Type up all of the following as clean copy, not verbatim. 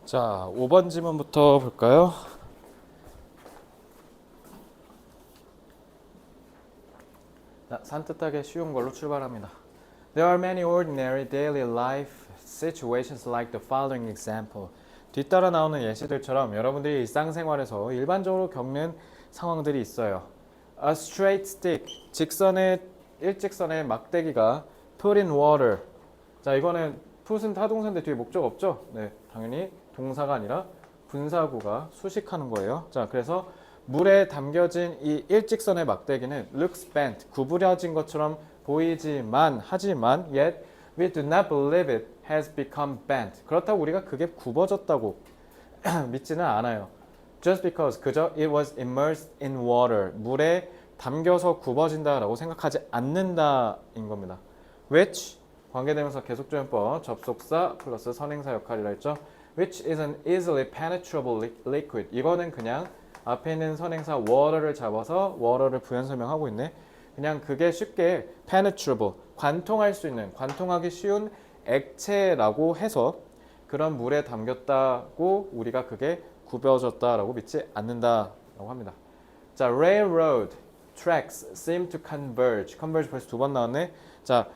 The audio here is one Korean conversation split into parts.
자, 5번 지문부터 볼까요? 자, 산뜻하게 쉬운 걸로 출발합니다. There are many ordinary daily life situations like the following example. 뒤따라 나오는 예시들처럼 여러분들이 일상생활에서 일반적으로 겪는 상황들이 있어요. A straight stick, 일직선의 막대기가 put in water. 자, 이거는 put은 타동사인데 뒤에 목적 없죠? 네, 당연히 동사가 아니라 분사구가 수식하는 거예요. 자, 그래서 물에 담겨진 이 일직선의 막대기는 looks bent, 구부려진 것처럼 보이지만 하지만 yet we do not believe it has become bent. 그렇다고 우리가 그게 굽어졌다고 믿지는 않아요. Just because 그저 it was immersed in water. 물에 담겨서 굽어진다라고 생각하지 않는다인 겁니다. Which 관계대명사 계속조연법 접속사 플러스 선행사 역할이라 했죠. Which is an easily penetrable liquid. 이거는 그냥 앞에 있는 선행사 water를 잡아서 water를 부연 설명하고 있네. 그냥 그게 쉽게 penetrable, 관통할 수 있는, 관통하기 쉬운 액체라고 해서 그런 물에 담겼다고 우리가 그게 굽어졌다라고 믿지 않는다라고 합니다. 자, railroad tracks seem to converge. converge 벌써 두 번 나왔네. 자,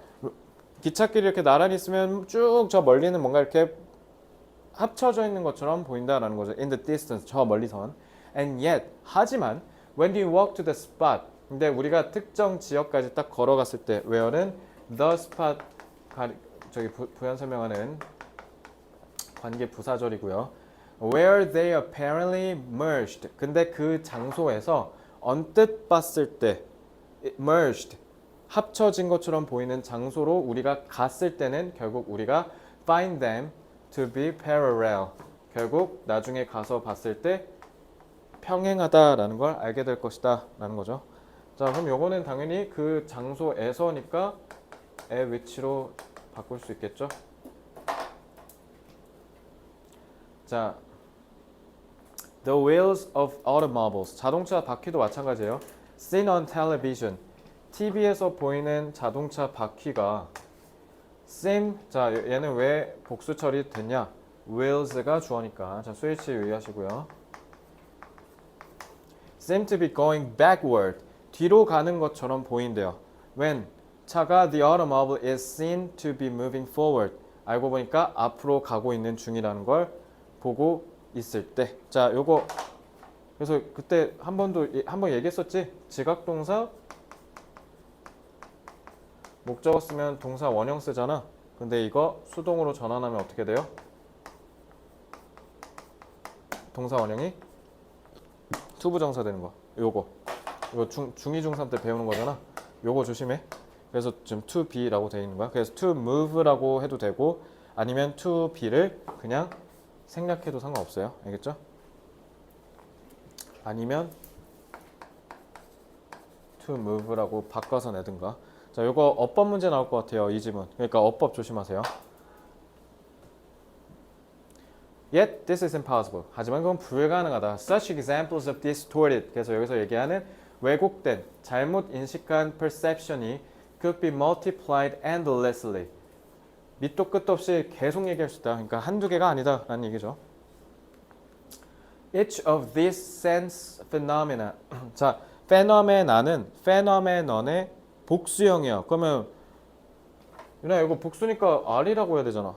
기찻길이 이렇게 나란히 있으면 쭉 저 멀리는 뭔가 이렇게 합쳐져 있는 것처럼 보인다라는 거죠. In the distance, 저 멀리선. And yet, 하지만 when you walk to the spot, 근데 우리가 특정 지역까지 딱 걸어갔을 때 where는 the spot 저기 부연 설명하는 관계 부사절이고요. Where they apparently merged. 근데 그 장소에서 언뜻 봤을 때 merged 합쳐진 것처럼 보이는 장소로 우리가 갔을 때는 결국 우리가 find them to be parallel. 결국 나중에 가서 봤을 때 평행하다라는 걸 알게 될 것이다 라는 거죠. 자, 그럼 요거는 당연히 그 장소에서니까 의 위치로 바꿀 수 있겠죠. 자, the wheels of automobiles. 자동차 바퀴도 마찬가지예요. Seen on television. TV에서 보이는 자동차 바퀴가 seem, 자, 얘는 왜 복수 처리 됐냐? wheels가 주어니까. 자, 스위치 유의하시고요. seem to be going backward. 뒤로 가는 것처럼 보인대요. when 차가 the automobile is seen to be moving forward. 알고 보니까 앞으로 가고 있는 중이라는 걸 보고 있을 때. 자, 요거 그래서 그때 한 번 얘기했었지. 지각동사 목적어 쓰면 동사 원형 쓰잖아. 근데 이거 수동으로 전환하면 어떻게 돼요? 동사 원형이 투부정사 되는 거. 요거 중2, 중3 때 배우는 거잖아. 요거 조심해. 그래서 지금 to be라고 되어 있는 거야. 그래서 to move라고 해도 되고 아니면 to be를 그냥 생략해도 상관없어요. 알겠죠? 아니면 to move라고 바꿔서 내든가. 자, 요거 어법 문제 나올 것 같아요. 이 지문. 그러니까 어법 조심하세요. Yet this is impossible. 하지만 그건 불가능하다. Such examples of distorted. 그래서 여기서 얘기하는 왜곡된, 잘못 인식한 perception이 could be multiplied endlessly. 밑도 끝도 없이 계속 얘기할 수 있다. 그러니까 한두 개가 아니다 라는 얘기죠. Each of these sense phenomena. 자, phenomena는 phenomenon의 복수형이야. 그러면 유나 이거 복수니까 R이라고 해야 되잖아.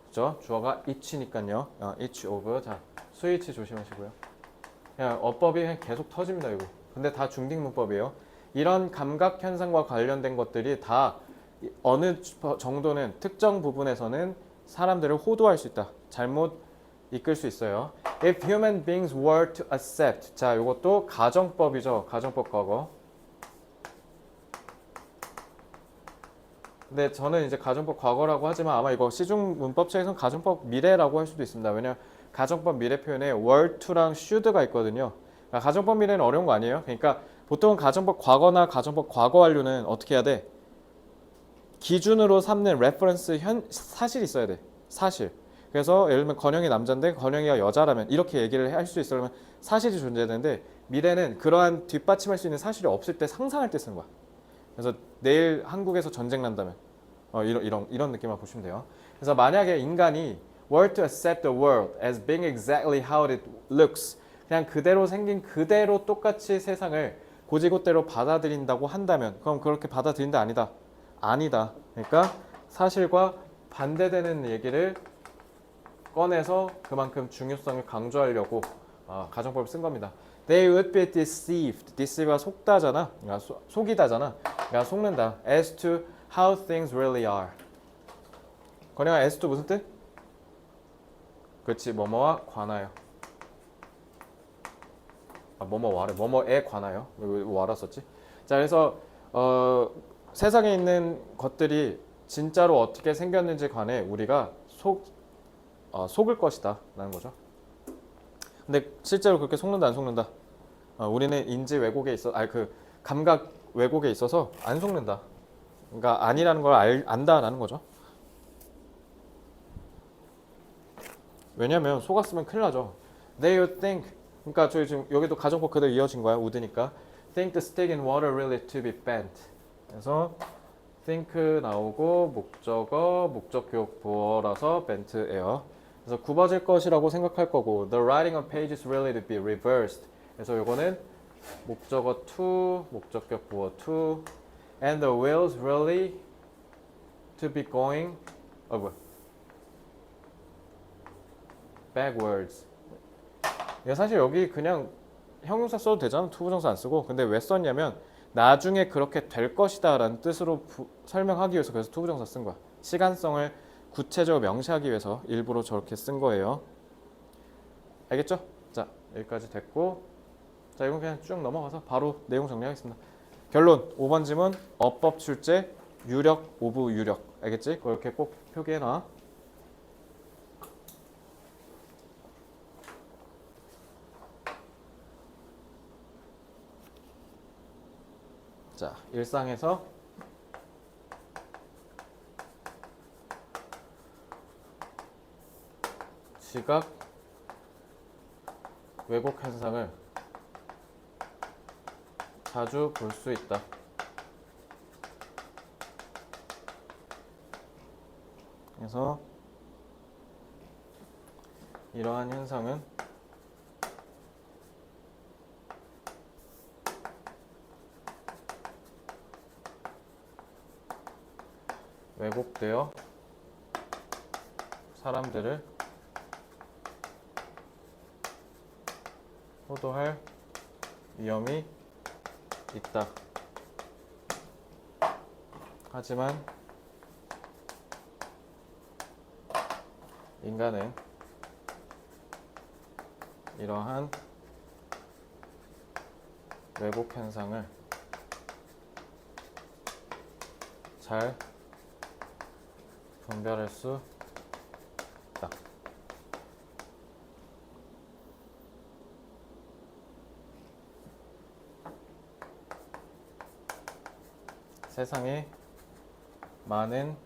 그죠? 주어가 each니까요. each of. 자, 스위치 조심하시고요. 그냥 어법이 그냥 계속 터집니다. 이거. 근데 다 중딩 문법이에요. 이런 감각 현상과 관련된 것들이 다 어느 정도는 특정 부분에서는 사람들을 호도할 수 있다. 잘못 이끌 수 있어요. If human beings were to accept. 자, 이것도 가정법이죠. 가정법 과거. 근데 저는 이제 가정법 과거라고 하지만 아마 이거 시중 문법책에서는 가정법 미래라고 할 수도 있습니다. 왜냐면 가정법 미래 표현에 were to랑 should가 있거든요. 그러니까 가정법 미래는 어려운 거 아니에요. 그러니까 보통 가정법 과거나 가정법 과거 완료는 어떻게 해야 돼? 기준으로 삼는 레퍼런스 사실이 있어야 돼. 사실. 그래서 예를 들면 건영이 남자인데 건영이가 여자라면 이렇게 얘기를 할 수 있으려면 사실이 존재되는데 미래는 그러한 뒷받침할 수 있는 사실이 없을 때 상상할 때 쓰는 거야. 그래서 내일 한국에서 전쟁 난다면 이런 느낌만 보시면 돼요. 그래서 만약에 인간이 were to accept the world as being exactly how it looks, 그냥 그대로 생긴 그대로 똑같이 세상을 고지고대로 받아들인다고 한다면, 그럼 그렇게 받아들인다 아니다? 아니다. 그러니까 사실과 반대되는 얘기를 꺼내서 그만큼 중요성을 강조하려고 가정법을 쓴 겁니다. They would be deceived. deceive가 속다잖아. 그러니까 속이다잖아. 그러니까 속는다. As to how things really are. 건영아, as to 무슨 뜻? 그렇지, 뭐뭐와 관하여. 뭐뭐와래. 뭐뭐에 관하여. 왜 와라 썼지? 자, 그래서 세상에 있는 것들이 진짜로 어떻게 생겼는지 관해 우리가 속을 것이다 라는 거죠. 근데 실제로 그렇게 속는다 안 속는다? 우리는 인지 왜곡에 있어, 그 감각 왜곡에 있어서 안 속는다. 그러니까 아니라는 걸 안다라는 거죠. 왜냐면 속았으면 큰일 나죠. They would think. 그러니까 저희 지금 여기도 가정법 그대로 이어진 거야. would니까. Think the stick in water really to be bent. 그래서 think 나오고 목적어, 목적격 보어라서 bent예요. 그래서 굽어질 것이라고 생각할 거고 the writing on page is really to be reversed. 그래서 요거는 목적어 to, 목적격 보어 to and the wheels really to be going backwards. 사실 여기 그냥 형용사 써도 되잖아. 투부정사 안 쓰고. 근데 왜 썼냐면 나중에 그렇게 될 것이다 라는 뜻으로 설명하기 위해서 그래서 투부정사 쓴 거야. 시간성을 구체적으로 명시하기 위해서 일부러 저렇게 쓴 거예요. 알겠죠? 자, 여기까지 됐고, 자, 이건 그냥 쭉 넘어가서 바로 내용 정리하겠습니다. 결론 5번 지문 어법 출제 유력 오브 유력. 알겠지? 그렇게 꼭 표기해놔. 자, 일상에서 지각 왜곡 현상을 자주 볼 수 있다. 그래서 이러한 현상은 왜곡되어 사람들을 호도할 위험이 있다. 하지만 인간은 이러한 왜곡 현상을 잘 분별할 수 있다. 세상에 많은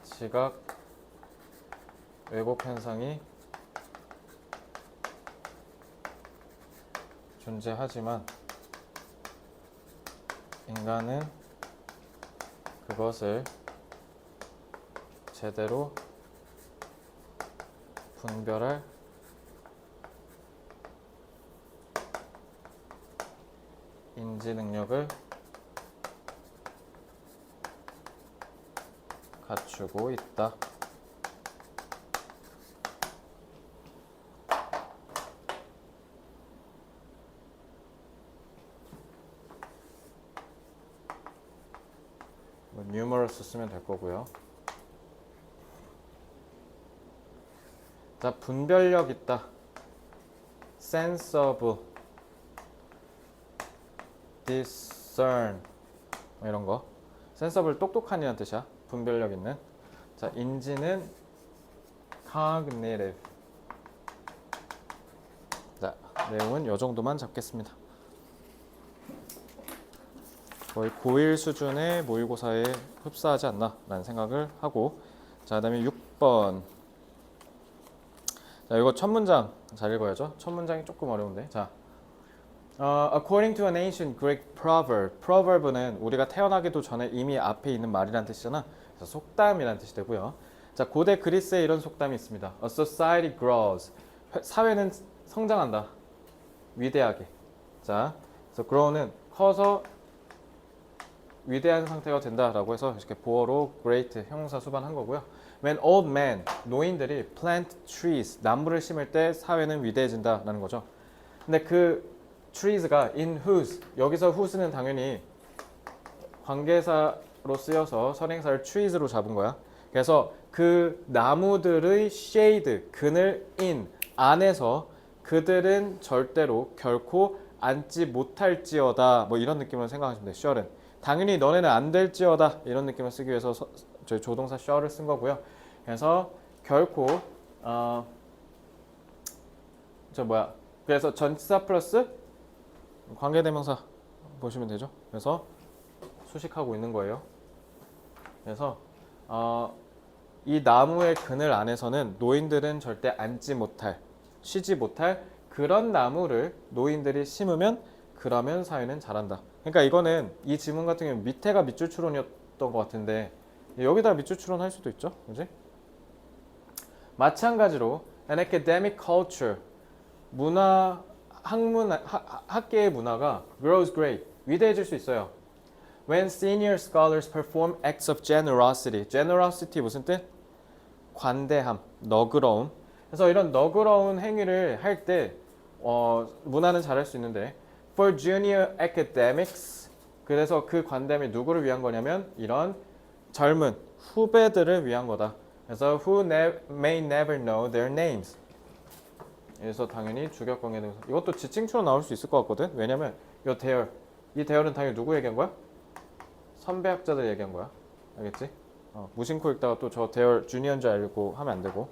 지각 왜곡 현상이 존재하지만 인간은 그것을 제대로 분별할 인지 능력을 갖추고 있다. numerous 쓰면 될 거고요. 자, 분별력 있다. sense of discern 이런 거. sense of를 똑똑한이라는 뜻이야. 분별력 있는. 자, 인지는 cognitive. 자, 내용은 이 정도만 잡겠습니다. 거의 고1 수준의 모의고사에 흡사하지 않나 라는 생각을 하고, 자, 그 다음에 6번. 자, 이거 첫 문장 잘 읽어야죠. 첫 문장이 조금 어려운데. 자, according to an ancient Greek proverb. proverb는 우리가 태어나기도 전에 이미 앞에 있는 말이란 뜻이잖아. 그래서 속담이란 뜻이 되고요. 자, 고대 그리스에 이런 속담이 있습니다. A society grows. 사회는 성장한다. 위대하게. 자, 그래서 grow는 커서 위대한 상태가 된다라고 해서 이렇게 보어로 great 형용사 수반한 거고요. When old men, 노인들이 plant trees, 나무를 심을 때 사회는 위대해진다라는 거죠. 근데 그 trees가 in whose, 여기서 whose는 당연히 관계사로 쓰여서 선행사를 trees로 잡은 거야. 그래서 그 나무들의 shade, 그늘 in, 안에서 그들은 절대로 결코 앉지 못할지어다. 뭐 이런 느낌으로 생각하시면 돼요. shall은. 당연히 너네는 안 될지어다. 이런 느낌을 쓰기 위해서 저희 조동사 shall을 쓴 거고요. 그래서 결코 그래서 전치사 플러스 관계대명사 보시면 되죠. 그래서 수식하고 있는 거예요. 그래서 이 나무의 그늘 안에서는 노인들은 절대 앉지 못할, 쉬지 못할 그런 나무를 노인들이 심으면 그러면 사회는 잘한다. 그러니까 이거는 이 지문 같은 경우는 밑에가 밑줄 추론이었던 것 같은데 여기다 밑줄 추론할 수도 있죠, 그지? 마찬가지로 an academic culture, 문화, 학계의 문화가 grows great, 위대해질 수 있어요. When senior scholars perform acts of generosity, generosity 무슨 뜻? 관대함, 너그러움. 그래서 이런 너그러운 행위를 할 때 문화는 잘할 수 있는데 for junior academics, 그래서 그 관대함이 누구를 위한 거냐면 이런 젊은 후배들을 위한 거다. 그래서 who may never know their names. 그래서 당연히 주격관계 대명사. 이것도 지칭추로 나올 수 있을 것 같거든. 왜냐면 이 대열은 당연히 누구 얘기한 거야? 선배 학자들 얘기한 거야. 알겠지? 무심코 읽다가 또 저 대열 주니어인 줄 알고 하면 안 되고.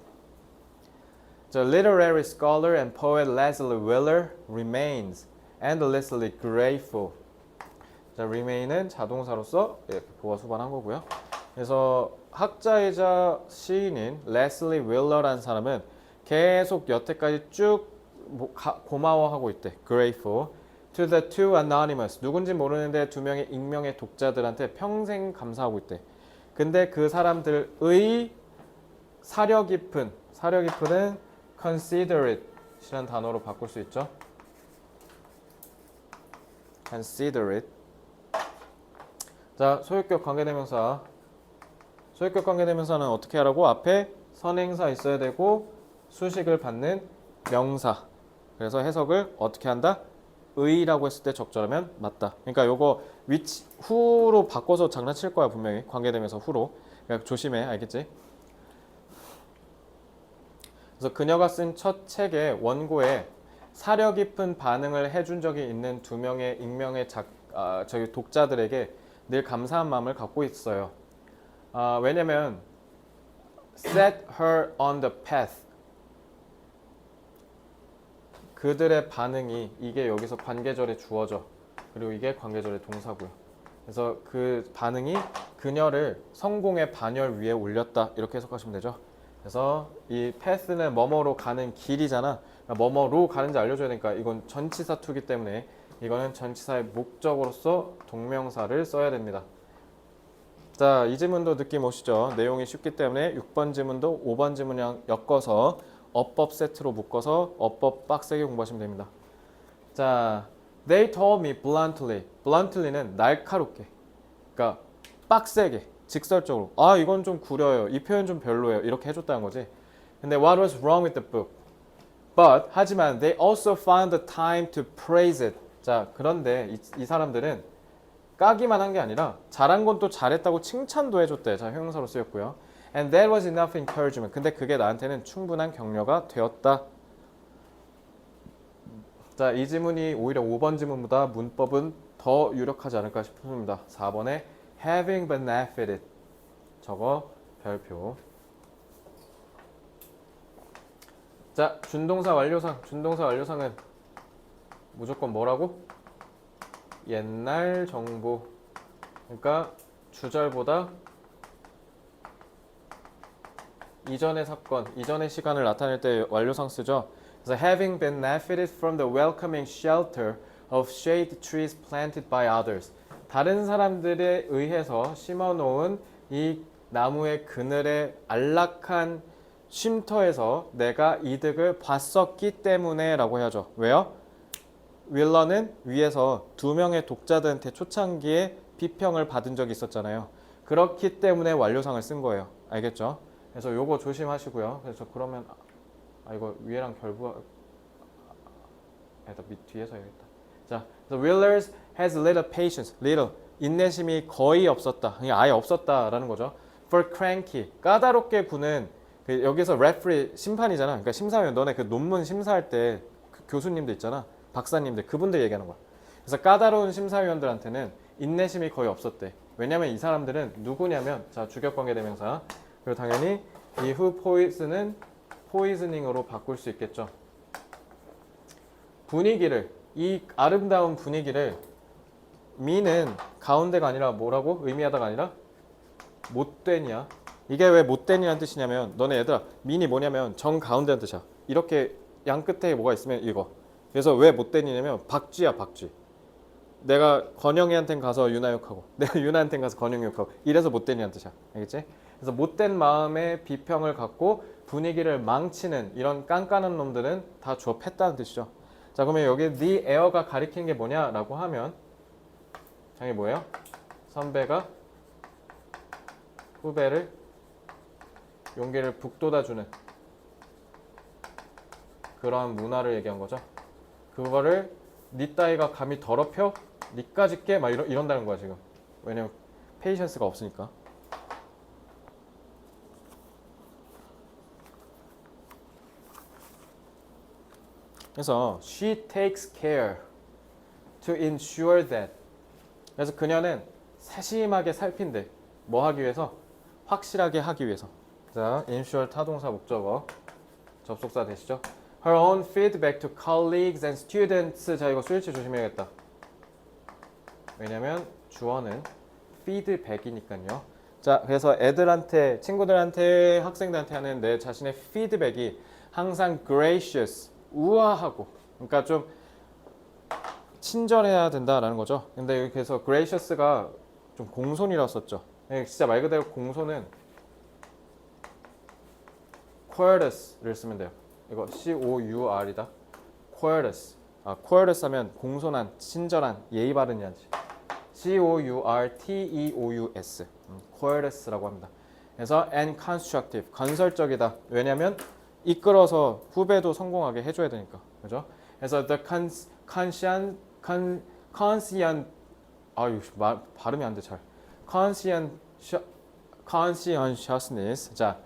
The literary scholar and poet Leslie Wheeler remains endlessly grateful. 자, remain은 자동사로서 보어 수반한 거고요. 그래서 학자이자 시인인 레슬리 윌러라는 사람은 계속 여태까지 쭉 고마워하고 있대. Grateful to the two anonymous. 누군지 모르는데 두 명의 익명의 독자들한테 평생 감사하고 있대. 근데 그 사람들의 사려 깊은은 considerate이라는 단어로 바꿀 수 있죠. considerate. 자, 소유격 관계대명사. 소유격 관계대명사는 어떻게 하라고? 앞에 선행사 있어야 되고 수식을 받는 명사. 그래서 해석을 어떻게 한다? 의라고 했을 때 적절하면 맞다. 그러니까 요거 which, who로 바꿔서 장난칠 거야 분명히. 관계대명사 who로. 그러니까 조심해. 알겠지? 그래서 그녀가 쓴 첫 책의 원고에 사려 깊은 반응을 해준 적이 있는 두 명의 익명의 저희 독자들에게 늘 감사한 마음을 갖고 있어요. 왜냐면 set her on the path, 그들의 반응이, 이게 여기서 관계절에 주어져. 그리고 이게 관계절의 동사고요. 그래서 그 반응이 그녀를 성공의 반열 위에 올렸다. 이렇게 해석하시면 되죠. 그래서 이 path는 뭐뭐로 가는 길이잖아. 그러니까 뭐뭐로 가는지 알려줘야 되니까 이건 전치사 투기 때문에 이거는 전치사의 목적으로서 동명사를 써야 됩니다. 자, 이 지문도 느낌 오시죠? 내용이 쉽기 때문에 6번 지문도 5번 지문이랑 엮어서 어법 세트로 묶어서 어법 빡세게 공부하시면 됩니다. 자, they told me bluntly. bluntly는 날카롭게. 그러니까 빡세게, 직설적으로. 아, 이건 좀 구려요. 이 표현 좀 별로예요. 이렇게 해줬다는 거지. 근데 what was wrong with the book? But, 하지만 they also found the time to praise it. 자, 그런데 이 사람들은 까기만 한 게 아니라 잘한 건 또 잘했다고 칭찬도 해줬대. 자, 형용사로 쓰였고요. And that was enough encouragement. 근데 그게 나한테는 충분한 격려가 되었다. 자, 이 지문이 오히려 5번 지문보다 문법은 더 유력하지 않을까 싶습니다. 4번에 having benefited. 저거 별표. 자, 준동사 완료상. 준동사 완료상은 무조건 뭐라고? 옛날 정보. 그러니까 주절보다 이전의 사건, 이전의 시간을 나타낼 때 완료상 쓰죠. 그래서 having benefited from the welcoming shelter of shade trees planted by others. 다른 사람들에 의해서 심어놓은 이 나무의 그늘의 안락한 쉼터에서 내가 이득을 봤었기 때문에 라고 해야죠. 왜요? 윌러는 위에서 두 명의 독자들한테 초창기에 비평을 받은 적이 있었잖아요. 그렇기 때문에 완료상을 쓴 거예요. 알겠죠? 그래서 요거 조심하시고요. 그래서 그러면 이거 위에랑 결부 밑 뒤에서 해야겠다. 자, the Willers has little patience. little 인내심이 거의 없었다. 그냥 아예 없었다라는 거죠. For cranky 까다롭게 구는 여기서 referee 심판이잖아. 그러니까 심사위원 너네 그 논문 심사할 때 그 교수님들 있잖아. 박사님들 그분들 얘기하는 거야. 그래서 까다로운 심사위원들한테는 인내심이 거의 없었대. 왜냐면 이 사람들은 누구냐면 자 주격관계 대명사 그리고 당연히 이 who poison은 poisoning으로 바꿀 수 있겠죠. 분위기를 이 아름다운 분위기를 me는 가운데가 아니라 뭐라고? 의미하다가 아니라 못된이야. 이게 왜 못된이라는 뜻이냐면 너네 얘들아 mean이 뭐냐면 정 가운데라는 뜻이야. 이렇게 양 끝에 뭐가 있으면 이거. 그래서 왜 못된이냐면 박쥐야 박쥐. 내가 건영이한테는 가서 유나 욕하고 내가 유나한테는 가서 건영이 욕하고 이래서 못된이라는 뜻이야. 알겠지? 그래서 못된 마음의 비평을 갖고 분위기를 망치는 이런 깐깐한 놈들은 다 주어 팼다는 뜻이죠. 자 그러면 여기 the air가 가리키는 게 뭐냐라고 하면 장이 뭐예요? 선배가 후배를 용기를 북돋아주는 그러한 문화를 얘기한 거죠. 그거를 니 따위가 감히 더럽혀? 니까짓 게? 막 이런다는 거야 지금. 왜냐면 페이션스가 없으니까. 그래서 she takes care to ensure that. 그래서 그녀는 세심하게 살핀대. 뭐 하기 위해서? 확실하게 하기 위해서. 자, ensure 타동사 목적어. 접속사 되시죠? Her own feedback to colleagues and students. 자, 이거 스위치 조심해야겠다. 왜냐면 주어는 feedback이니까요. 자, 그래서 애들한테, 친구들한테, 학생들한테 하는 내 자신의 피드백이 항상 gracious, 우아하고, 그러니까 좀 친절해야 된다라는 거죠. 근데 여기서 gracious가 좀 공손이라고 썼죠. 진짜 말 그대로 공손은 courteous를 쓰면 돼요. 이거 C-O-U-R이다. courteous. courteous 하면 공손한, 친절한, 예의 바른 지 C-O-U-R-T-E-O-U-S. courteous라고 합니다. 그래서 and constructive, 건설적이다. 왜냐면 이끌어서 후배도 성공하게 해줘야 되니까. 그죠? 그래서 the 발음이 안 돼 잘. conscientiousness. 자,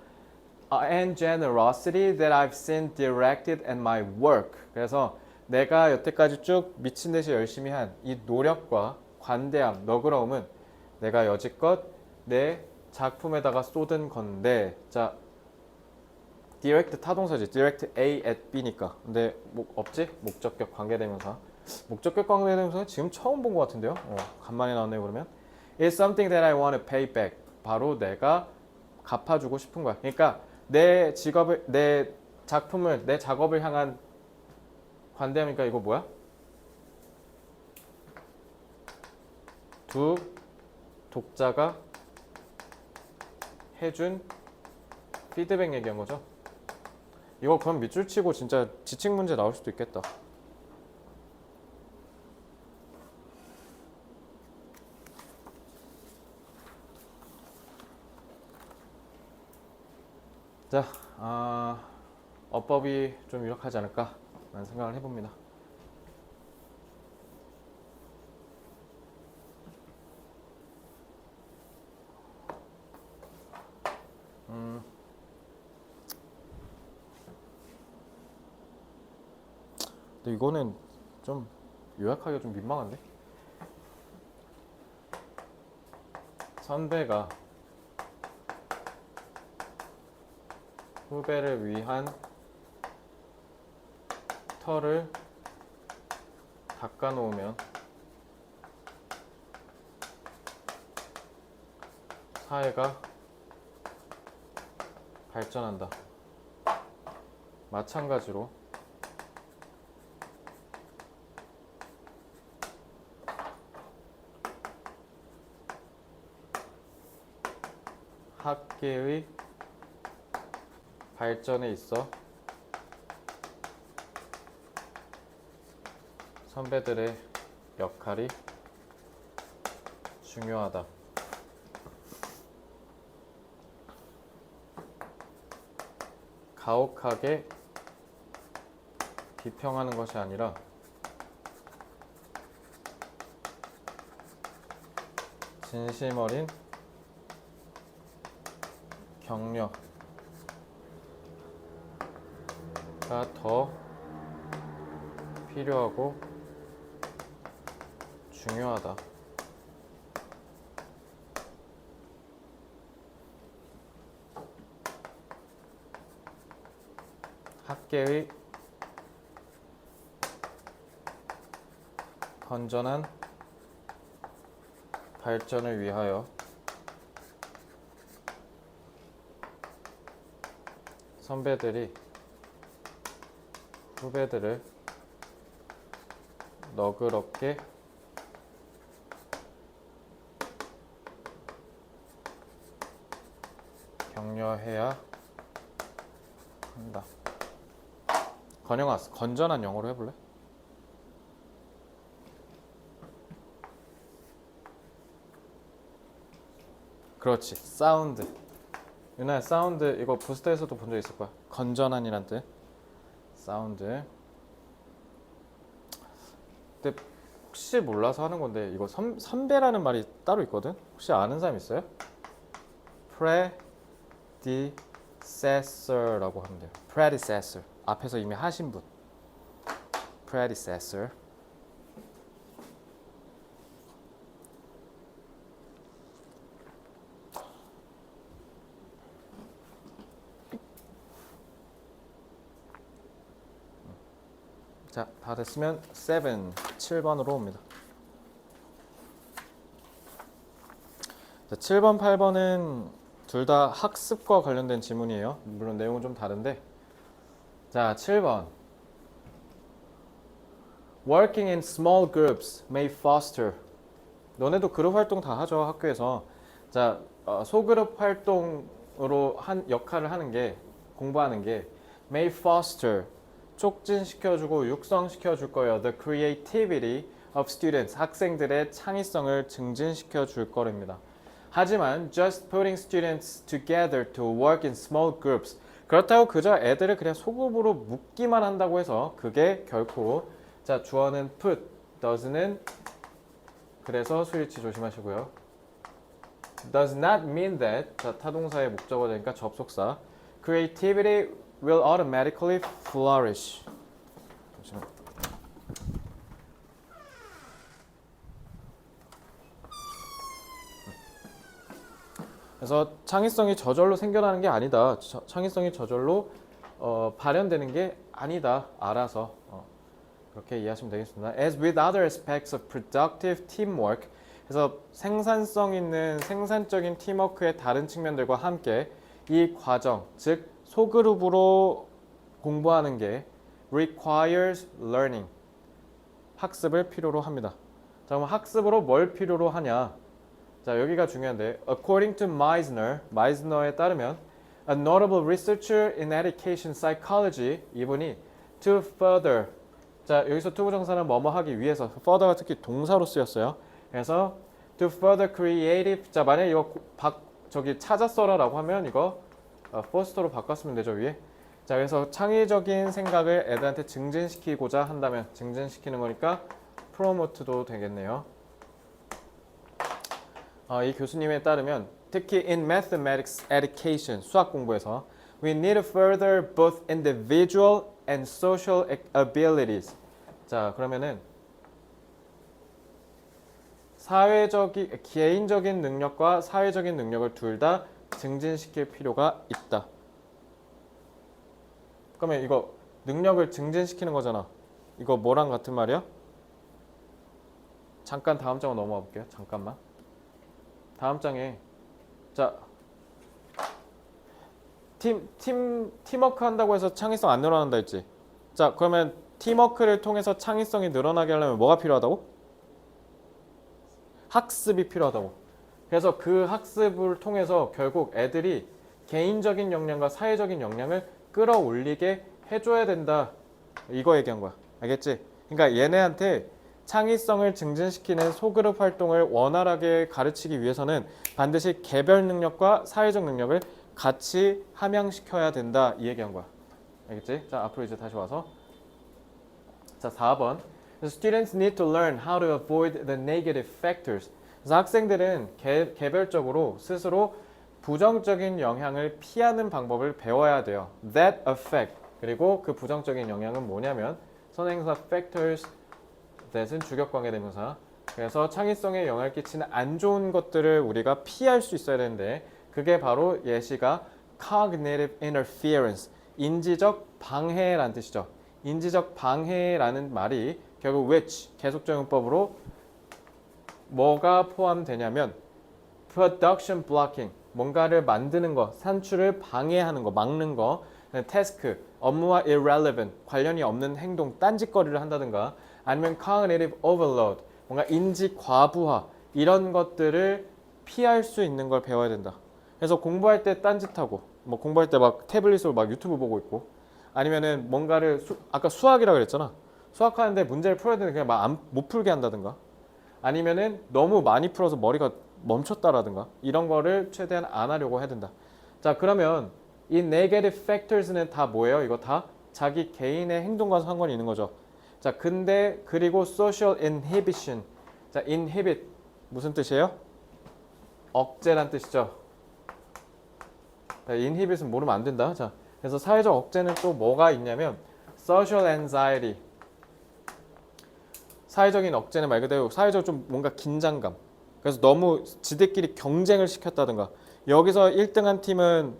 and generosity that I've seen directed at my work. 그래서 내가 여태까지 쭉 미친 듯이 열심히 한 이 노력과 관대함, 너그러움은 내가 여지껏 내 작품에다가 쏟은 건데, 자, direct 타동사지. direct A at B니까. 근데 없지? 목적격 관계대명사. 목적격 관계대명사는 지금 처음 본 것 같은데요. 간만에 나왔네요. 그러면 It's something that I want to pay back. 바로 내가 갚아주고 싶은 거야. 그러니까 내 직업을, 내 작품을, 내 작업을 향한 관대함이니까 이거 뭐야? 두 독자가 해준 피드백 얘기한 거죠. 이거 그럼 밑줄 치고 진짜 지칭 문제 나올 수도 있겠다. 자, 어법이 좀 유력하지 않을까 라는 생각을 해봅니다. 근데 이거는 좀 요약하기가 좀 민망한데? 선배가 후배를 위한 털을 닦아 놓으면 사회가 발전한다. 마찬가지로 학계의 발전에 있어 선배들의 역할이 중요하다. 가혹하게 비평하는 것이 아니라 진심 어린 격려가 더 필요하고 중요하다. 학계의 건전한 발전을 위하여 선배들이 후배들을 너그럽게 격려해야 한다. 건영아, 건전한 영어로 해볼래? 그렇지, 사운드. 유나야, 사운드 이거 부스터에서도 본 적 있을 거야. 건전한이란 뜻. 사운드. 근데 혹시 몰라서 하는 건데 이거 선배라는 말이 따로 있거든. 혹시 아는 사람 있어요? predecessor라고 하면 돼요. predecessor. 앞에서 이미 하신 분. predecessor. 자, 다 됐으면 7번으로 옵니다. 자, 7번, 8번은 둘 다 학습과 관련된 지문이에요. 물론 내용은 좀 다른데. 자, 7번. Working in small groups may foster. 너네도 그룹 활동 다 하죠, 학교에서. 자, 소그룹 활동으로 역할을 하는 게, 공부하는 게 may foster. 촉진시켜주고 육성시켜줄 거예요. The creativity of students. 학생들의 창의성을 증진시켜줄 거랍니다. 하지만 just putting students together to work in small groups. 그렇다고 그저 애들을 그냥 소그룹으로 묶기만 한다고 해서 그게 결코 자 주어는 put, does는 그래서 수일치 조심하시고요. does not mean that 자 타동사의 목적어니까 접속사 creativity will automatically flourish. 그래서 창의성이 저절로 생겨나는 게 아니다. 창의성이 저절로 발현되는 게 아니다. 알아서 그렇게 이해하시면 되겠습니다. As with other aspects of productive teamwork, 그래서 생산성 있는 생산적인 팀워크의 다른 측면들과 함께 이 과정, 즉 소그룹으로 공부하는 게 requires learning, 학습을 필요로 합니다. 자, 그럼 학습으로 뭘 필요로 하냐? 자, 여기가 중요한데 according to Meisner에 따르면 a notable researcher in education psychology, 이분이 to further, 자 여기서 투부정사는 뭐뭐 하기 위해서, further가 특히 동사로 쓰였어요. 그래서 to further creative, 자 만약에 이거 저기 찾았어라 라고 하면 이거 foster로 바꿨으면 되죠, 위에. 자 그래서 창의적인 생각을 애들한테 증진시키고자 한다면 증진시키는 거니까 promote도 되겠네요. 이 교수님에 따르면 특히 in mathematics education, 수학 공부에서 we need to further both individual and social abilities. 자 그러면은 개인적인 능력과 사회적인 능력을 둘 다 증진시킬 필요가 있다. 그러면 이거 능력을 증진시키는 거잖아. 이거 뭐랑 같은 말이야? 잠깐 다음 장으로 넘어가 볼게요. 잠깐만. 다음 장에 자 팀워크 한다고 해서 창의성 안 늘어난다 했지. 자 그러면 팀워크를 통해서 창의성이 늘어나게 하려면 뭐가 필요하다고? 학습이 필요하다고. 그래서 그 학습을 통해서 결국 애들이 개인적인 역량과 사회적인 역량을 끌어올리게 해줘야 된다. 이거 얘기한 거야. 알겠지? 그러니까 얘네한테 창의성을 증진시키는 소그룹 활동을 원활하게 가르치기 위해서는 반드시 개별 능력과 사회적 능력을 같이 함양시켜야 된다. 이 얘기한 거야. 알겠지? 자, 앞으로 이제 다시 와서 자, 4번. Students need to learn how to avoid the negative factors. 그래서 학생들은 개별적으로 스스로 부정적인 영향을 피하는 방법을 배워야 돼요. That affect. 그리고 그 부정적인 영향은 뭐냐면 선행사 factors, that은 주격관계 대명사. 그래서 창의성에 영향을 끼치는 안 좋은 것들을 우리가 피할 수 있어야 되는데 그게 바로 예시가 cognitive interference, 인지적 방해라는 뜻이죠. 인지적 방해라는 말이 결국 which, 계속적용법으로 뭐가 포함되냐면 production blocking, 뭔가를 만드는 거, 산출을 방해하는 거, 막는 거, task, 업무와 irrelevant, 관련이 없는 행동, 딴짓거리를 한다든가 아니면 cognitive overload, 뭔가 인지 과부하 이런 것들을 피할 수 있는 걸 배워야 된다. 그래서 공부할 때 딴짓하고 뭐 공부할 때 막 태블릿으로 막 유튜브 보고 있고 아니면은 뭔가를 아까 수학이라 그랬잖아. 수학하는데 문제를 풀어야 되는데 그냥 막 못 풀게 한다든가 아니면은 너무 많이 풀어서 머리가 멈췄다라든가 이런 거를 최대한 안 하려고 해야 된다. 자, 그러면 이 negative factors는 다 뭐예요? 이거 다 자기 개인의 행동과 상관이 있는 거죠. 자, 근데 그리고 social inhibition. 자, inhibit 무슨 뜻이에요? 억제란 뜻이죠. 자, inhibit은 모르면 안 된다. 자, 그래서 사회적 억제는 또 뭐가 있냐면 social anxiety. 사회적인 억제는 말 그대로 사회적 좀 뭔가 긴장감. 그래서 너무 지들끼리 경쟁을 시켰다든가 여기서 1등한 팀은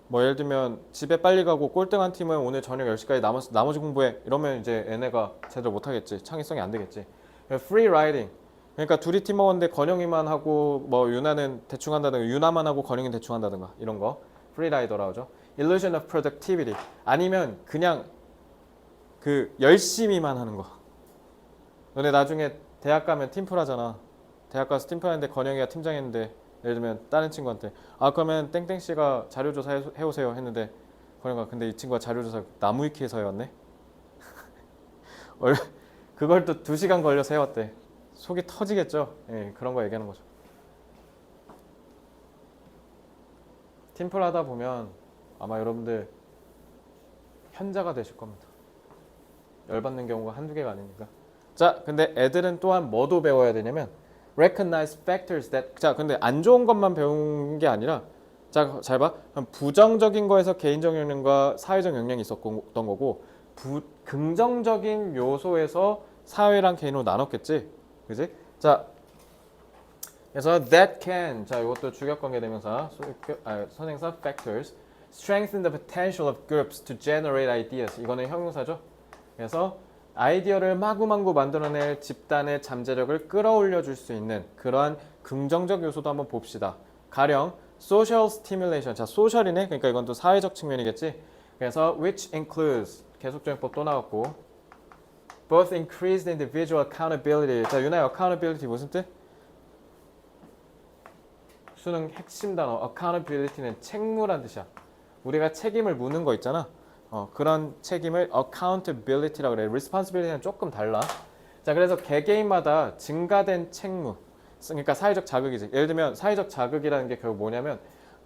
뭐 예를 들면 집에 빨리 가고 꼴등한 팀은 오늘 저녁 10시까지 나머지 공부해 이러면 이제 얘네가 제대로 못하겠지. 창의성이 안 되겠지. free riding. 그러니까 둘이 팀워크인데 건영이만 하고 뭐 유나는 대충 한다든가 유나만 하고 건영이는 대충 한다든가 이런 거 free rider라고 하죠. illusion of productivity. 아니면 그냥 그 열심히만 하는 거. 너네 나중에 대학 가면 팀플 하잖아. 대학 가서 팀플 하는데 건영이가 팀장했는데 예를 들면 다른 친구한테 아 그러면 땡땡씨가 자료조사 해오세요 했는데 건영이가 근데 이 친구가 자료조사 나무위키에서 해왔네? 그걸 또 2시간 걸려서 해왔대. 속이 터지겠죠? 예, 그런 거 얘기하는 거죠. 팀플 하다 보면 아마 여러분들 현자가 되실 겁니다. 열받는 경우가 한두 개가 아니니까. 자, 근데 애들은 또한 뭐도 배워야 되냐면 recognize factors that. 자, 근데 안 좋은 것만 배운 게 아니라 자, 잘 봐. 부정적인 거에서 개인적 역량과 사회적 역량이 있었던 거고 긍정적인 요소에서 사회랑 개인으로 나눴겠지. 그지? 자, 그래서 that can. 자, 이것도 주격관계 대명사 선행사 factors strengthen the potential of groups to generate ideas. 이거는 형용사죠. 그래서 아이디어를 마구마구 만들어낼 집단의 잠재력을 끌어올려 줄 수 있는 그러한 긍정적 요소도 한번 봅시다. 가령 social stimulation. 자, 소셜이네. 그러니까 이건 또 사회적 측면이겠지. 그래서 which includes 계속적용법 또 나왔고 both increased individual accountability. 자, 유나야 accountability 무슨 뜻? 수능 핵심 단어 accountability는 책무란 뜻이야. 우리가 책임을 묻는 거 있잖아. 그런 책임을 accountability라고 그래. responsibility는 조금 달라. 자, 그래서 개개인마다 증가된 책무, 그러니까 사회적 자극이지. 예를 들면 사회적 자극이라는 게 결국 뭐냐면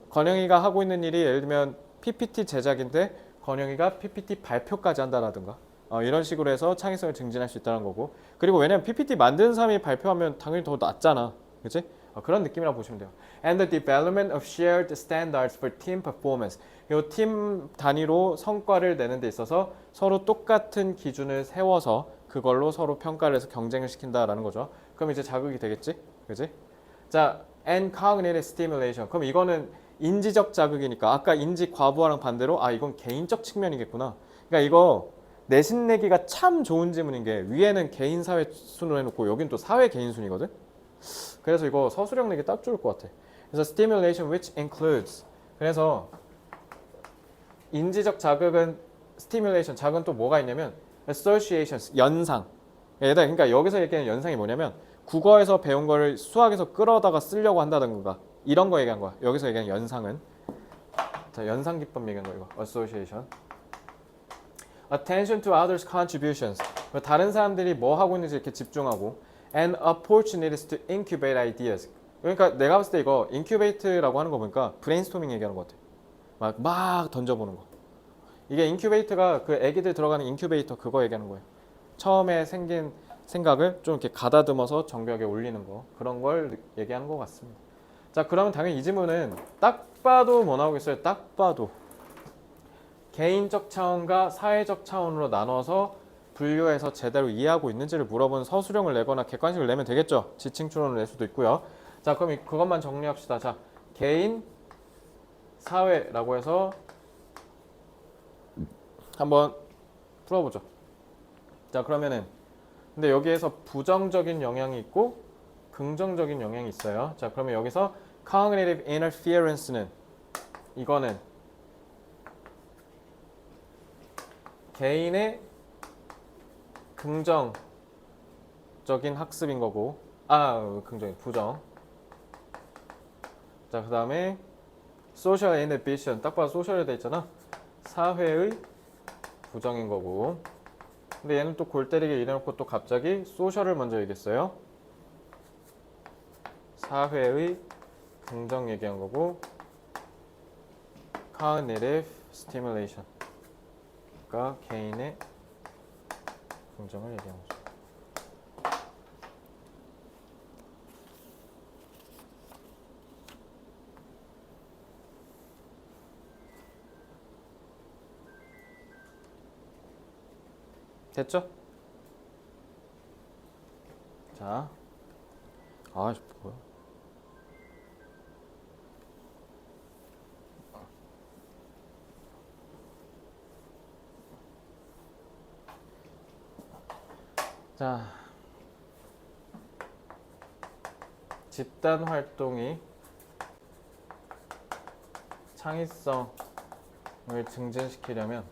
건영이가 하고 있는 일이 예를 들면 PPT 제작인데 건영이가 PPT 발표까지 한다라든가 이런 식으로 해서 창의성을 증진할 수 있다는 거고. 그리고 왜냐면 PPT 만드는 사람이 발표하면 당연히 더 낫잖아. 그치? 그런 느낌이라고 보시면 돼요. And the development of shared standards for team performance. 그리고 팀 단위로 성과를 내는 데 있어서 서로 똑같은 기준을 세워서 그걸로 서로 평가를 해서 경쟁을 시킨다라는 거죠. 그럼 이제 자극이 되겠지? 그지? 자, and cognitive stimulation. 그럼 이거는 인지적 자극이니까 아까 인지 과부하랑 반대로 이건 개인적 측면이겠구나. 그러니까 이거 내신 내기가 참 좋은 지문인 게 위에는 개인 사회 순으로 해놓고 여긴 또 사회 개인 순이거든? 그래서 이거 서술형 내기 딱 좋을 것 같아. 그래서 stimulation which includes. 그래서 인지적 자극은 stimulation, 자극은 또 뭐가 있냐면 associations, 연상. 그러니까 여기서 얘기하는 연상이 뭐냐면 국어에서 배운 거를 수학에서 끌어다가 쓰려고 한다든가 이런 거 얘기한 거야. 여기서 얘기한 연상은 자 연상 기법 얘기한 거 이거 association. Attention to others' contributions. 다른 사람들이 뭐 하고 있는지 이렇게 집중하고 and opportunities to incubate ideas. 그러니까 내가 봤을 때 이거 incubate라고 하는 거 보니까 브레인스토밍 얘기하는 것 같아. 막 던져보는 거. 이게 인큐베이터가 그 애기들 들어가는 인큐베이터 그거 얘기하는 거예요. 처음에 생긴 생각을 좀 이렇게 가다듬어서 정벽에 올리는 거 그런 걸 얘기하는 것 같습니다. 자 그러면 당연히 이 지문은 딱 봐도 뭐 나오겠어요? 딱 봐도 개인적 차원과 사회적 차원으로 나눠서 분류해서 제대로 이해하고 있는지를 물어보는 서술형을 내거나 객관식을 내면 되겠죠. 지칭 추론을 낼 수도 있고요. 자 그럼 그것만 정리합시다. 자 개인, 사회라고 해서 한번 풀어보죠. 자 그러면은 근데 여기에서 부정적인 영향이 있고 긍정적인 영향이 있어요. 자 그러면 여기서 cognitive interference는 이거는 개인의 긍정적인 학습인 거고 긍정이 부정. 자 그 다음에 social inhibition 딱 봐도 소셜에 돼 있잖아. 사회의 부정인 거고. 근데 얘는 또 골 때리게 이래놓고 또 갑자기 소셜을 먼저 얘기했어요. 사회의 긍정 얘기한 거고 cognitive stimulation 가 개인의 긍정을 얘기한 거죠. 됐죠? 자, 뭐야? 자, 집단 활동이 창의성을 증진시키려면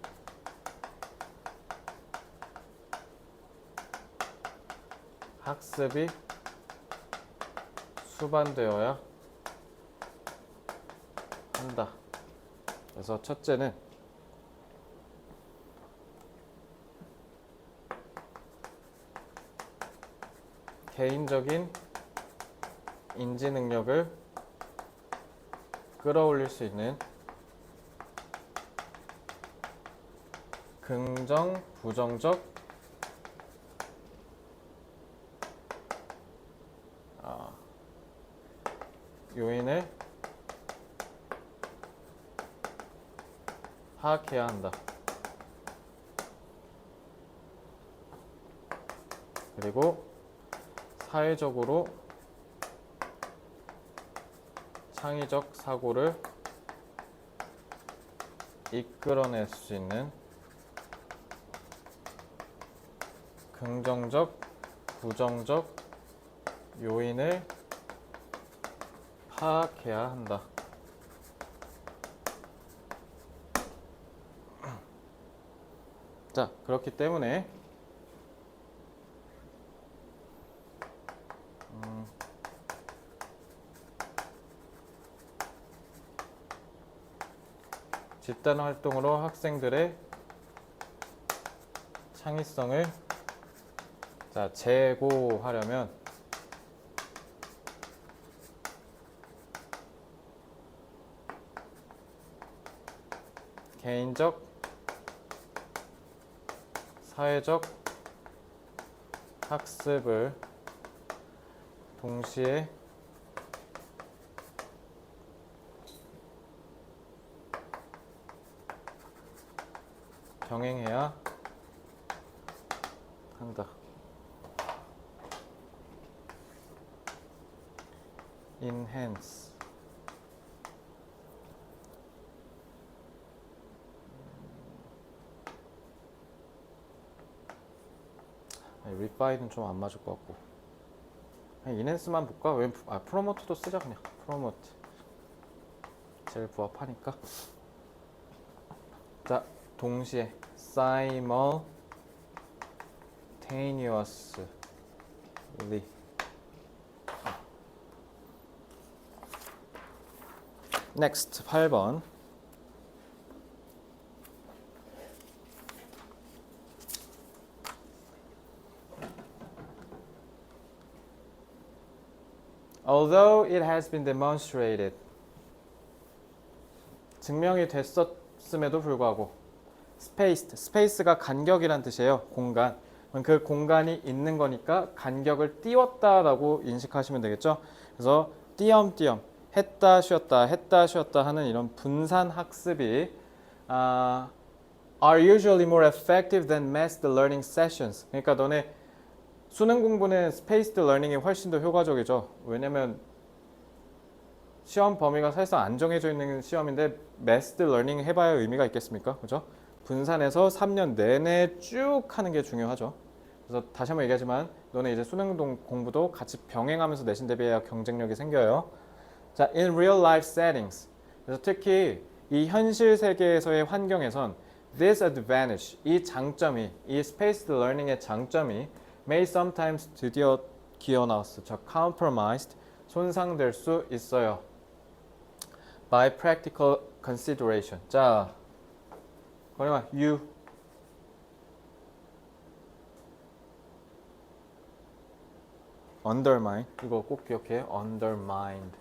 학습이 수반되어야 한다. 그래서 첫째는 개인적인 인지 능력을 끌어올릴 수 있는 긍정, 부정적 요인을 파악해야 한다. 그리고 사회적으로 창의적 사고를 이끌어낼 수 있는 긍정적, 부정적 요인을 파악해야 한다. 자, 그렇기 때문에 집단 활동으로 학생들의 창의성을 제고하려면 개인적, 사회적 학습을 동시에 병행해야 한다. enhance refine은 좀 안 맞을 것 같고 그냥 enhance만 볼까? 왜 promote도 쓰자. 그냥 promote 제일 부합하니까. 자, 동시에 simultaneously Next 8번. Although it has been demonstrated. 증명이 됐었음에도 불구하고 space가 간격이란 뜻이에요. 공간. 그 공간이 있는 거니까 간격을 띄웠다라고 인식하시면 되겠죠. 그래서 띄엄띄엄 했다 쉬었다 하는 이런 분산 학습이 are usually more effective than massed learning sessions. 그러니까 너네 수능 공부는 spaced learning이 훨씬 더 효과적이죠. 왜냐면 시험 범위가 사실상 안 정해져 있는 시험인데 massed learning 해봐야 의미가 있겠습니까? 그죠? 분산해서 3년 내내 쭉 하는 게 중요하죠. 그래서 다시 한번 얘기하지만 너네 이제 수능 공부도 같이 병행하면서 내신 대비해야 경쟁력이 생겨요. 자, in real life settings. 그래서 특히 이 현실 세계에서의 환경에선 this advantage, 이 장점이, 이 spaced learning의 장점이 may sometimes 드디어 기어 나왔어. 자, compromised, 손상될 수 있어요. by practical consideration. 자, 거리마 you. undermine. 이거 꼭 기억해. undermined.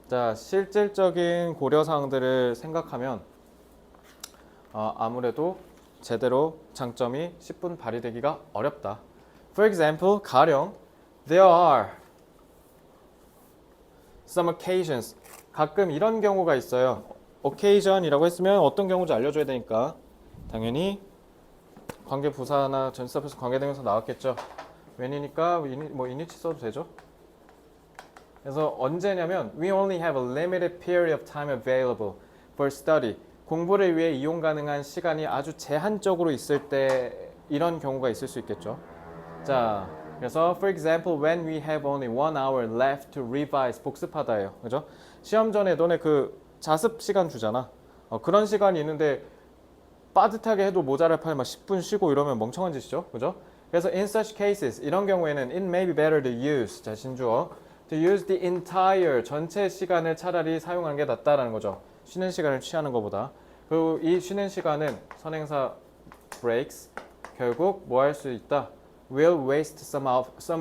자, 실질적인 고려사항들을 생각하면 아무래도 제대로 장점이 10분 발휘되기가 어렵다. For example, 가령 there are some occasions. 가끔 이런 경우가 있어요. occasion이라고 했으면 어떤 경우인지 알려줘야 되니까 당연히 관계부사나 전치사표에서 관계대명사 나왔겠죠. when이니까 뭐 in which 써도 되죠. 그래서 언제냐면 we only have a limited period of time available for study. 공부를 위해 이용 가능한 시간이 아주 제한적으로 있을 때 이런 경우가 있을 수 있겠죠. 자, 그래서 for example when we have only 1 hour left to revise. 복습하다예요. 그죠? 시험 전에 너네 그 자습 시간 주잖아. 그런 시간이 있는데 빠듯하게 해도 모자랄 판에 막 10분 쉬고 이러면 멍청한 짓이죠. 그죠? 그래서 in such cases 이런 경우에는 it may be better to use. 자, 진주어. to use the entire 전체 시간을 차라리 사용하는 게 낫다라는 거죠. 쉬는 시간을 취하는 것보다. 그리고 이 쉬는 시간은 선행사 breaks 결국 뭐 할 수 있다? will waste some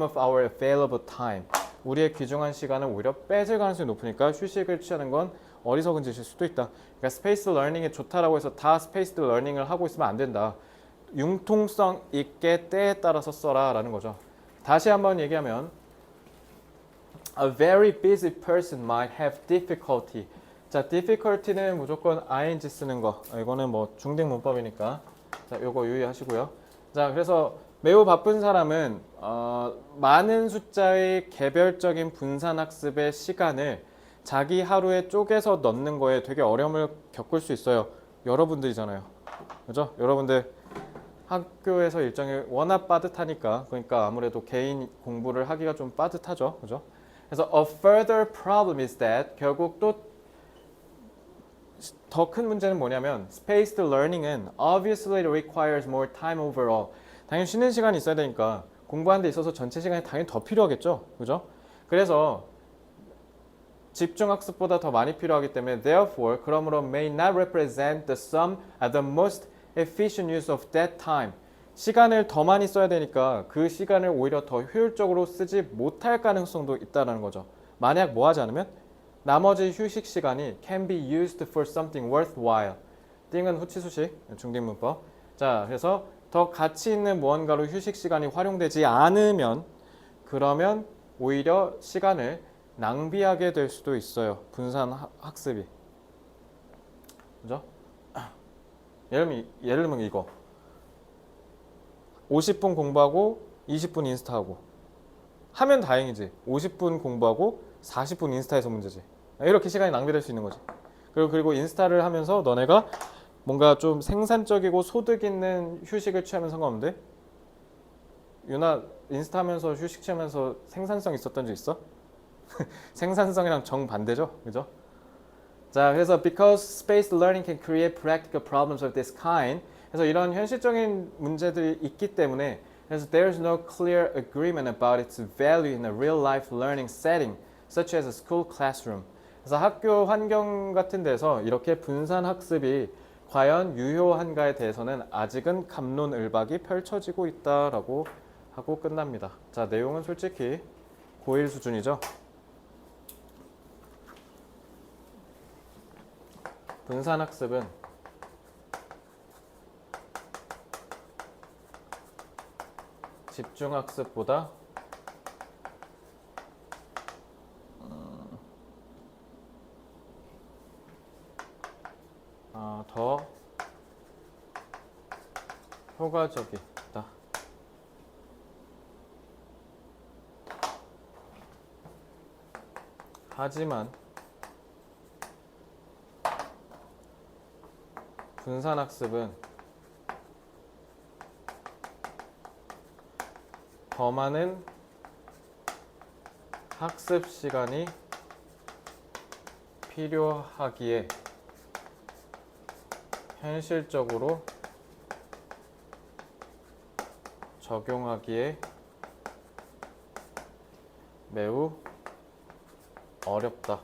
of our available time. 우리의 귀중한 시간을 오히려 뺏을 가능성이 높으니까 휴식을 취하는 건 어리석은 짓일 수도 있다. 그러니까 spaced learning이 좋다라고 해서 다 spaced learning을 하고 있으면 안 된다. 융통성 있게 때에 따라서 써라 라는 거죠. 다시 한번 얘기하면 A very busy person might have difficulty. 자, difficulty는 무조건 ing 쓰는 거. 이거는 뭐 중딩 문법이니까. 자, 요거 유의하시고요. 자, 그래서 매우 바쁜 사람은 많은 숫자의 개별적인 분산 학습의 시간을 자기 하루에 쪼개서 넣는 거에 되게 어려움을 겪을 수 있어요. 여러분들이잖아요. 그죠? 여러분들 학교에서 일정이 워낙 빠듯하니까 그러니까 아무래도 개인 공부를 하기가 좀 빠듯하죠. 그죠? 그래서 a further problem is that 결국 또 더 큰 문제는 뭐냐면 spaced learning은 obviously requires more time overall. 당연히 쉬는 시간이 있어야 되니까 공부하는 데 있어서 전체 시간이 당연히 더 필요하겠죠. 그죠? 그래서 집중학습보다 더 많이 필요하기 때문에 therefore 그러므로 may not represent the sum at the most efficient use of that time. 시간을 더 많이 써야 되니까 그 시간을 오히려 더 효율적으로 쓰지 못할 가능성도 있다는 거죠. 만약 뭐 하지 않으면 나머지 휴식 시간이 can be used for something worthwhile. 띵은 후치수식, 중딩문법. 자, 그래서 더 가치 있는 무언가로 휴식 시간이 활용되지 않으면 그러면 오히려 시간을 낭비하게 될 수도 있어요. 분산 학습이. 그죠? 예를 들면 이거. 50분 공부하고 20분 인스타하고 하면 다행이지. 50분 공부하고 40분 인스타에서 문제지. 이렇게 시간이 낭비될 수 있는 거지. 그리고 인스타를 하면서 너네가 뭔가 좀 생산적이고 소득 있는 휴식을 취하면 상관없는데 유나 인스타 하면서 휴식 취하면서 생산성 있었던 적 있어? 생산성이랑 정반대죠. 그죠? 자, 그래서 because spaced learning can create practical problems of this kind. 그래서 이런 현실적인 문제들이 있기 때문에 as there's no clear agreement about its value in a real-life learning setting, such as a school classroom. 그래서 학교 환경 같은 데서 이렇게 분산 학습이 과연 유효한가에 대해서는 아직은 갑론을박이 펼쳐지고 있다라고 하고 끝납니다. 자, 내용은 솔직히 고1 수준이죠. 분산 학습은 집중 학습보다 더 효과적이다. 하지만 분산학습은 더 많은 학습 시간이 필요하기에 현실적으로 적용하기에 매우 어렵다.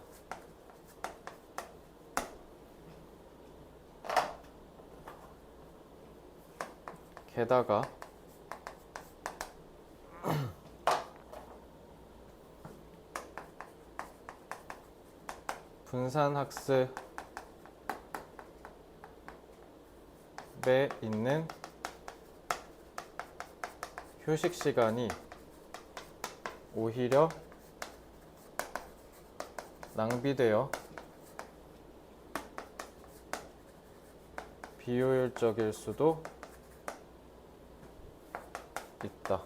게다가 분산학습에 있는 휴식 시간이 오히려 낭비되어 비효율적일 수도 있다.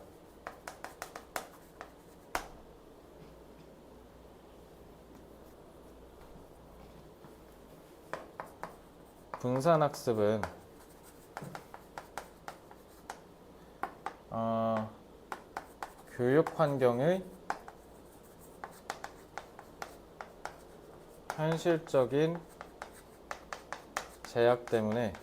분산학습은 교육 환경의 현실적인 제약 때문에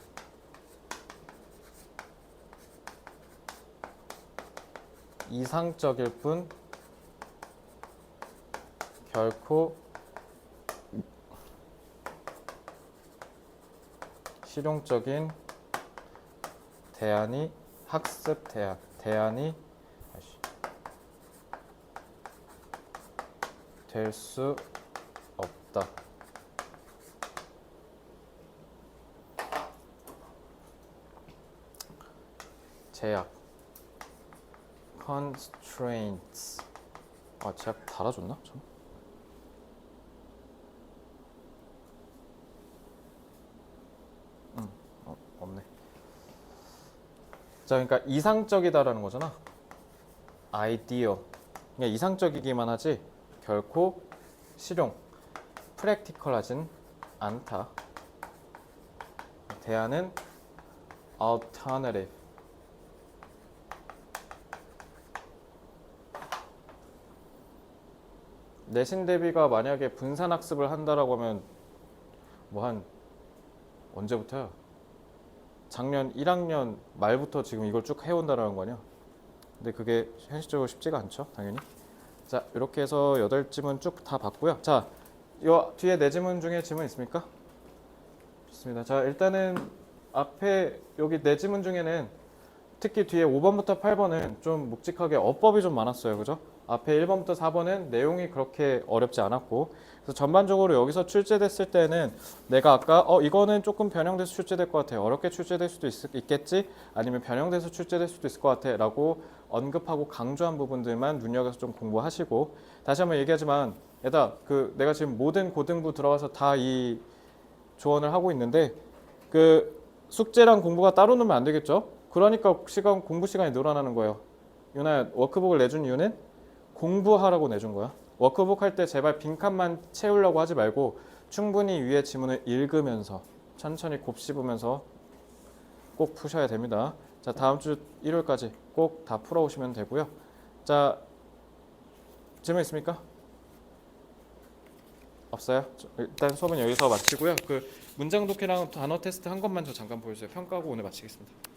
이상적일 뿐 결코 실용적인 대안이 대안이 될 수 없다. 제약 constraints. 제약 달아줬나? 좀? 없네. 자, 그러니까 이상적이다라는 거잖아. ideal. 그냥 이상적이기만 하지 결코 실용, practical하진 않다. 대안은 alternative. 내신 대비가 만약에 분산학습을 한다라고 하면 뭐 한 언제부터야? 작년 1학년 말부터 지금 이걸 쭉 해온다라는 거 아니야? 근데 그게 현실적으로 쉽지가 않죠, 당연히. 자, 이렇게 해서 8지문 쭉 다 봤고요. 자, 요 뒤에 4지문 중에 질문 있습니까? 좋습니다. 자, 일단은 앞에 여기 4지문 중에는 특히 뒤에 5번부터 8번은 좀 묵직하게 어법이 좀 많았어요. 그죠? 앞에 1번부터 4번은 내용이 그렇게 어렵지 않았고, 그래서 전반적으로 여기서 출제됐을 때는 내가 아까 이거는 조금 변형돼서 출제될 것 같아, 어렵게 출제될 수도 있겠지, 아니면 변형돼서 출제될 수도 있을 것 같아 라고 언급하고 강조한 부분들만 눈여겨서 좀 공부하시고, 다시 한번 얘기하지만 얘들아, 내가 지금 모든 고등부 들어가서 다 이 조언을 하고 있는데 숙제랑 공부가 따로 놓으면 안 되겠죠? 그러니까 공부 시간이 늘어나는 거예요. 유나야, 워크북을 내준 이유는 공부하라고 내준 거야. 워크북 할 때 제발 빈칸만 채우려고 하지 말고 충분히 위에 지문을 읽으면서 천천히 곱씹으면서 꼭 푸셔야 됩니다. 자, 다음 주 일요일까지 꼭 다 풀어오시면 되고요. 자, 질문 있습니까? 없어요? 일단 수업은 여기서 마치고요. 문장 독해랑 단어 테스트 한 것만 저 잠깐 보여주세요. 평가하고 오늘 마치겠습니다.